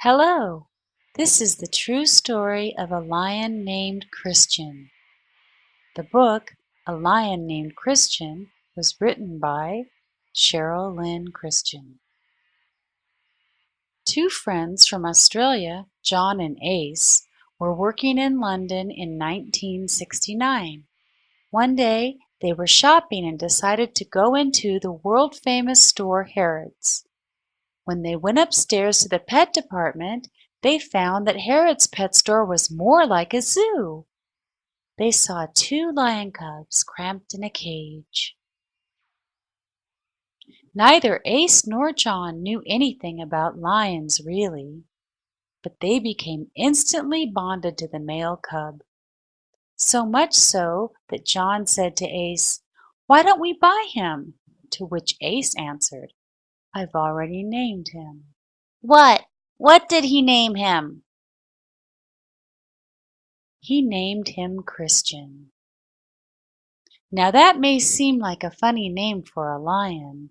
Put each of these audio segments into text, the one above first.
Hello! This is the true story of a lion named Christian. The book, A Lion Named Christian, was written by Cheryl Lynn Christian. Two friends from Australia, John and Ace, were working in London in 1969. One day, they were shopping and decided to go into the world-famous store Harrods. When they went upstairs to the pet department, they found that Harrod's pet store was more like a zoo. They saw two lion cubs cramped in a cage. Neither Ace nor John knew anything about lions really, but they became instantly bonded to the male cub. So much so that John said to Ace, "Why don't we buy him?" To which Ace answered, "I've already named him." "What? What did he name him?" He named him Christian. Now that may seem like a funny name for a lion,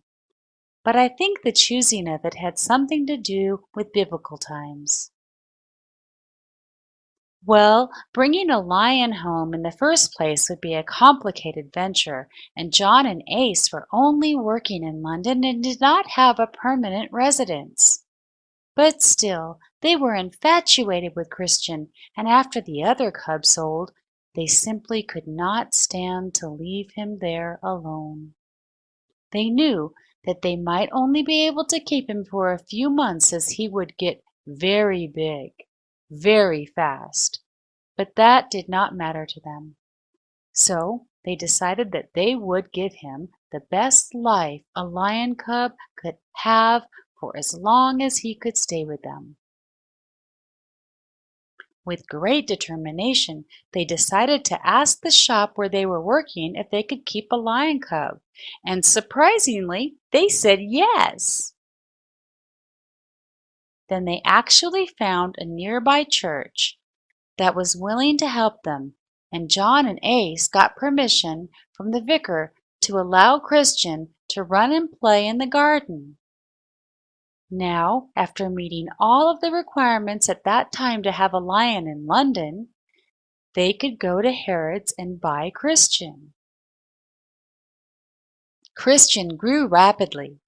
but I think the choosing of it had something to do with biblical times. Well, bringing a lion home in the first place would be a complicated venture, and John and Ace were only working in London and did not have a permanent residence. But still, they were infatuated with Christian, and after the other cub sold, they simply could not stand to leave him there alone. They knew that they might only be able to keep him for a few months as he would get very big, very fast, but that did not matter to them. So they decided that they would give him the best life a lion cub could have for as long as he could stay with them. With great determination, they decided to ask the shop where they were working if they could keep a lion cub, and surprisingly, they said yes. Then they actually found a nearby church that was willing to help them, and John and Ace got permission from the vicar to allow Christian to run and play in the garden. Now, after meeting all of the requirements at that time to have a lion in London, they could go to Harrods and buy Christian. Christian grew rapidly.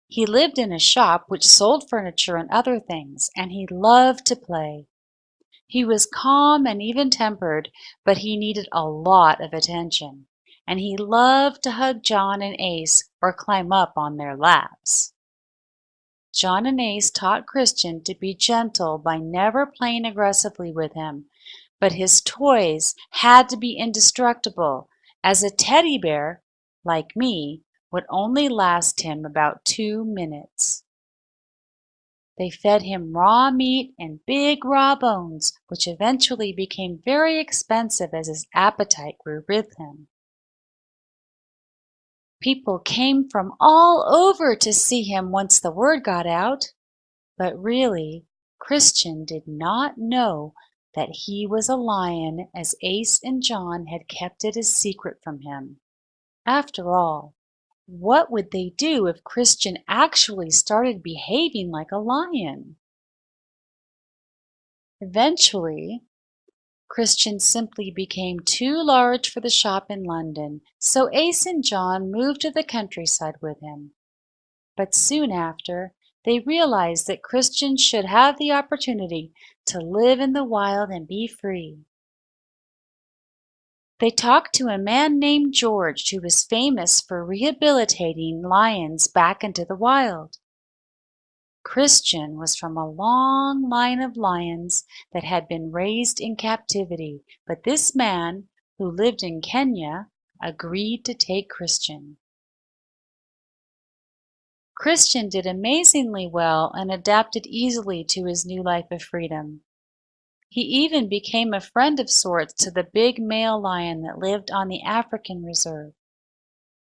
He lived in a shop which sold furniture and other things, and he loved to play. He was calm and even-tempered, but he needed a lot of attention, and he loved to hug John and Ace or climb up on their laps. John and Ace taught Christian to be gentle by never playing aggressively with him, but his toys had to be indestructible, as a teddy bear, like me, would only last him about 2 minutes. They fed him raw meat and big raw bones, which eventually became very expensive as his appetite grew with him. People came from all over to see him once the word got out, but really, Christian did not know that he was a lion, as Ace and John had kept it a secret from him. After all, what would they do if Christian actually started behaving like a lion? Eventually, Christian simply became too large for the shop in London, so Ace and John moved to the countryside with him. But soon after, they realized that Christian should have the opportunity to live in the wild and be free. They talked to a man named George who was famous for rehabilitating lions back into the wild. Christian was from a long line of lions that had been raised in captivity, but this man, who lived in Kenya, agreed to take Christian. Christian did amazingly well and adapted easily to his new life of freedom. He even became a friend of sorts to the big male lion that lived on the African reserve.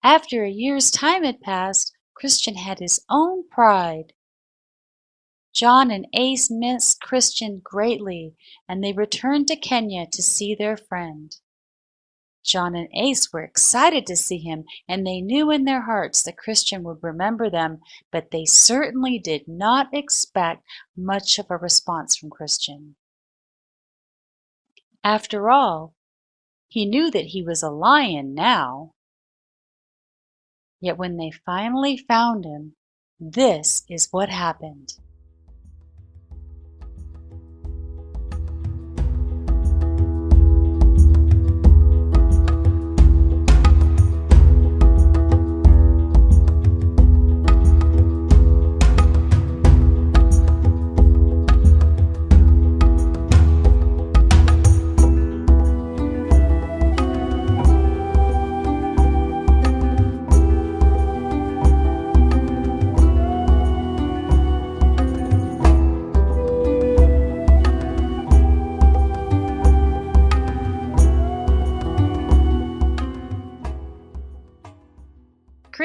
After a year's time had passed, Christian had his own pride. John and Ace missed Christian greatly, and they returned to Kenya to see their friend. John and Ace were excited to see him, and they knew in their hearts that Christian would remember them, but they certainly did not expect much of a response from Christian. After all, he knew that he was a lion now. Yet when they finally found him, this is what happened.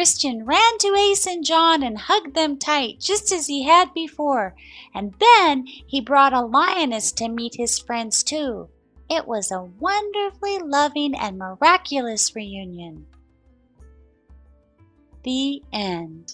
Christian ran to Ace and John and hugged them tight, just as he had before, and then he brought a lioness to meet his friends too. It was a wonderfully loving and miraculous reunion. The end.